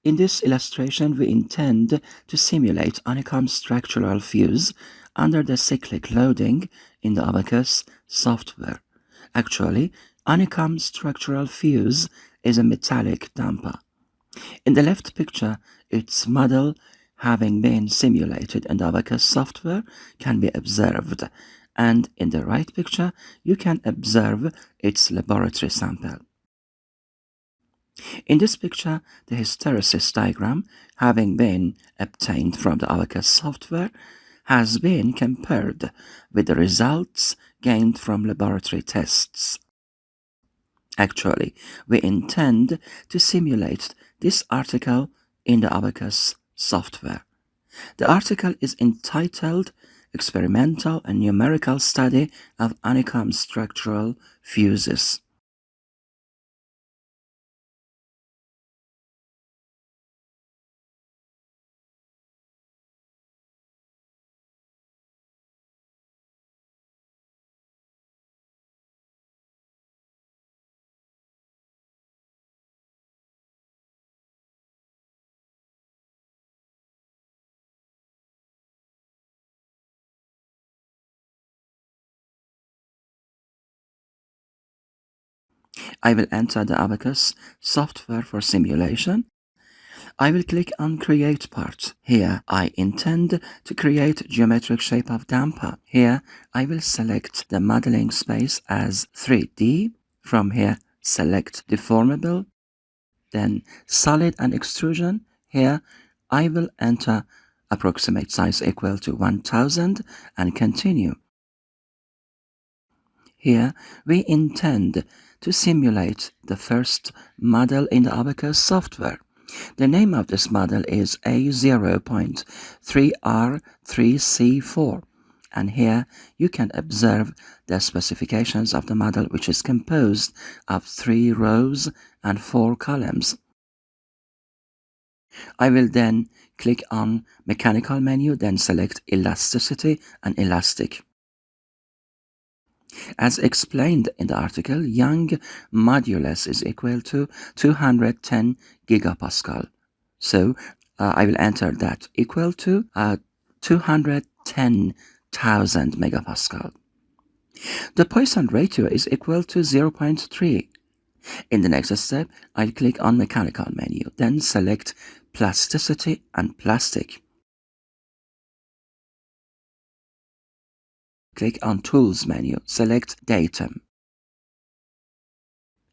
In this illustration, we intend to simulate Honeycomb Structural Fuse under the cyclic loading in the Abaqus software. Actually, Honeycomb Structural Fuse is a metallic damper. In the left picture, its model having been simulated in the Abaqus software can be observed, and in the right picture, you can observe its laboratory sample. In this picture, the hysteresis diagram, having been obtained from the Abaqus software, has been compared with the results gained from laboratory tests. Actually, we intend to simulate this article in the Abaqus software. The article is entitled Experimental and Numerical Study of Honeycomb Structural Fuses. I will enter the Abaqus software for simulation. I will click on Create Part. Here, I intend to create geometric shape of damper. Here, I will select the modeling space as 3D. From here, select Deformable, then Solid and Extrusion. Here, I will enter approximate size equal to 1000 and continue. Here, we intend to simulate the first model in the Abaqus software. The name of this model is A0.3R3C4, and here you can observe the specifications of the model, which is composed of 3 rows and 4 columns. I will then click on Mechanical menu, then select Elasticity and Elastic. As explained in the article, Young modulus is equal to 210 gigapascal. So I will enter that equal to 210,000 megapascal. The Poisson ratio is equal to 0.3. In the next step, I'll click on Mechanical menu, then select Plasticity and Plastic. Click on Tools menu, select Datum.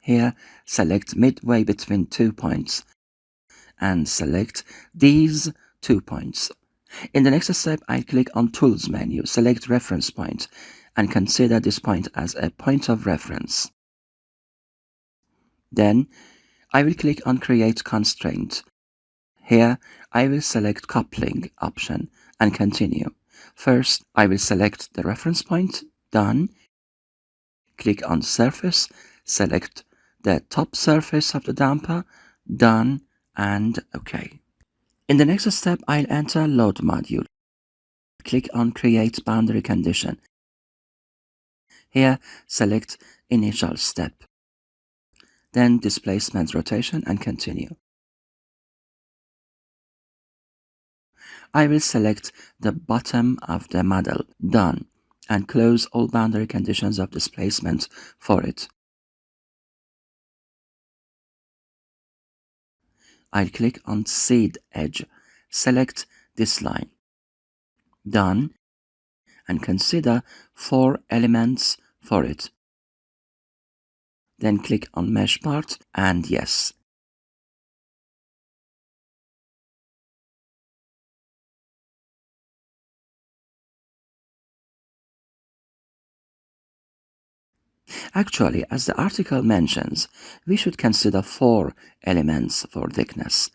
Here, select midway between 2 points and select these 2 points. In the next step, I click on Tools menu, select Reference Point, and consider this point as a point of reference. Then, I will click on Create Constraint. Here, I will select Coupling option and continue. First, I will select the reference point, done. Click on Surface, select the top surface of the damper, done, and OK. In the next step, I'll enter Load module. Click on Create Boundary Condition. Here, select Initial Step. Then Displacement Rotation and continue. I will select the bottom of the model, done, and close all boundary conditions of displacement for it. I'll click on Seed Edge, select this line, done, and consider 4 elements for it. Then click on Mesh Part and yes. Actually, as the article mentions, we should consider 4 elements for thickness.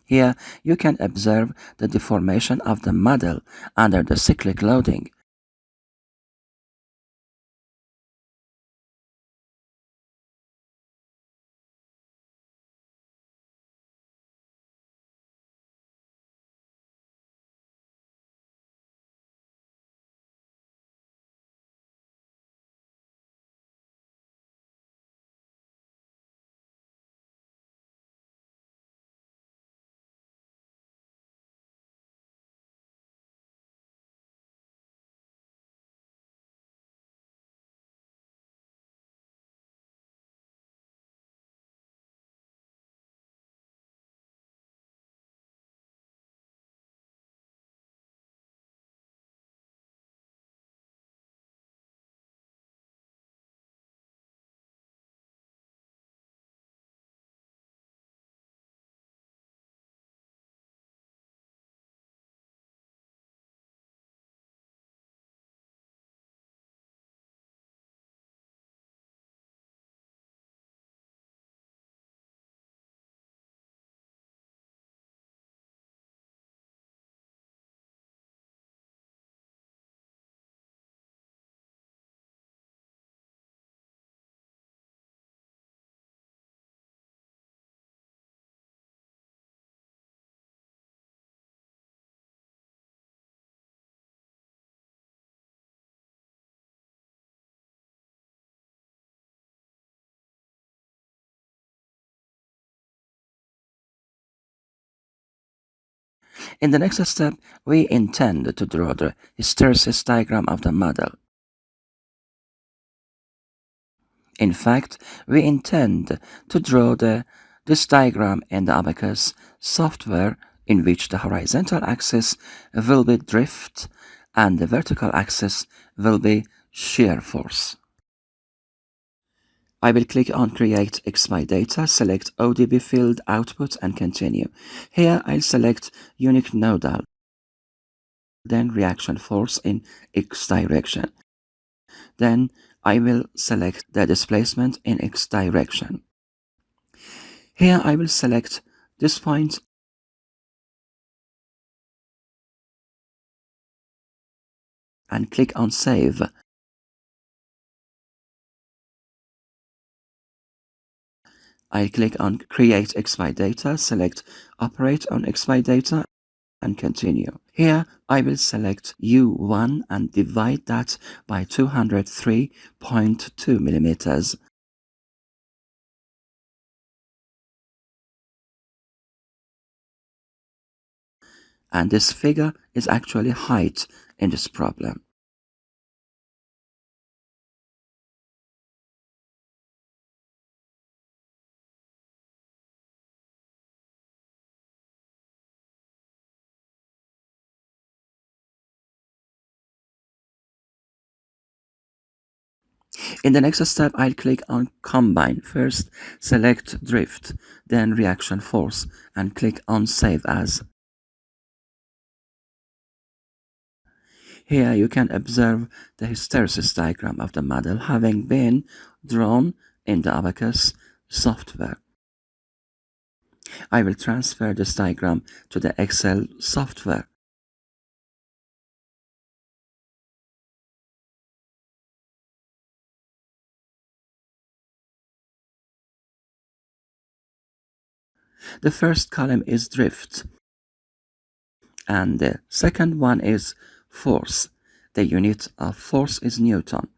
Here, you can observe the deformation of the model under the cyclic loading. In the next step, we intend to draw the hysteresis diagram of the model. In fact, we intend to draw this diagram in the Abaqus software, in which the horizontal axis will be drift and the vertical axis will be shear force. I will click on Create XY Data, select ODB Field Output and continue. Here I'll select Unique Nodal, then Reaction Force in X direction. Then I will select the displacement in X direction. Here I will select this point and click on Save. I click on Create XY Data, select Operate on XY Data and continue. Here I will select U1 and divide that by 203.2 millimeters. And this figure is actually height in this problem. In the next step, I'll click on Combine. First, select Drift, then Reaction Force, and click on Save As. Here you can observe the hysteresis diagram of the model having been drawn in the Abaqus software. I will transfer this diagram to the Excel software. The first column is drift, and the second one is force. The unit of force is Newton.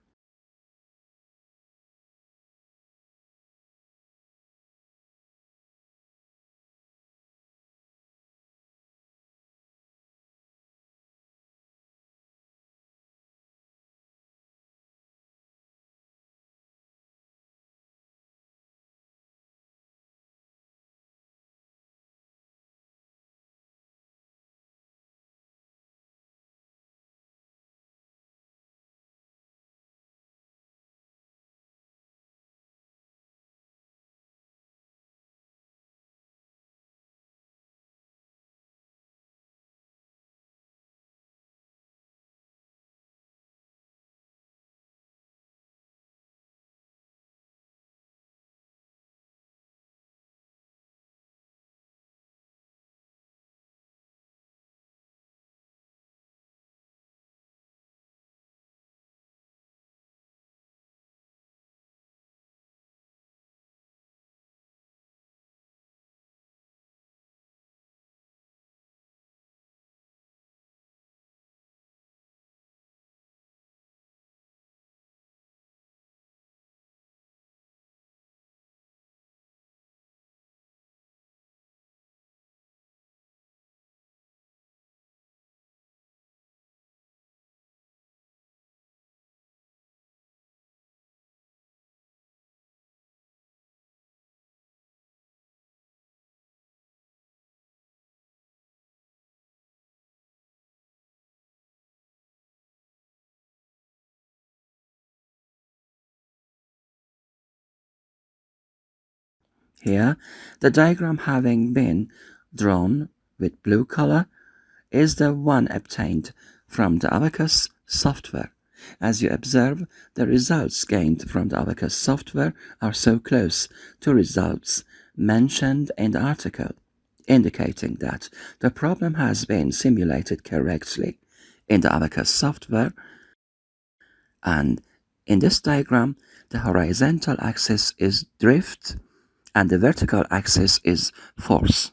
Here, the diagram having been drawn with blue color is the one obtained from the Abaqus software. As you observe, the results gained from the Abaqus software are so close to results mentioned in the article, indicating that the problem has been simulated correctly in the Abaqus software. And in this diagram, the horizontal axis is drift and the vertical axis is force.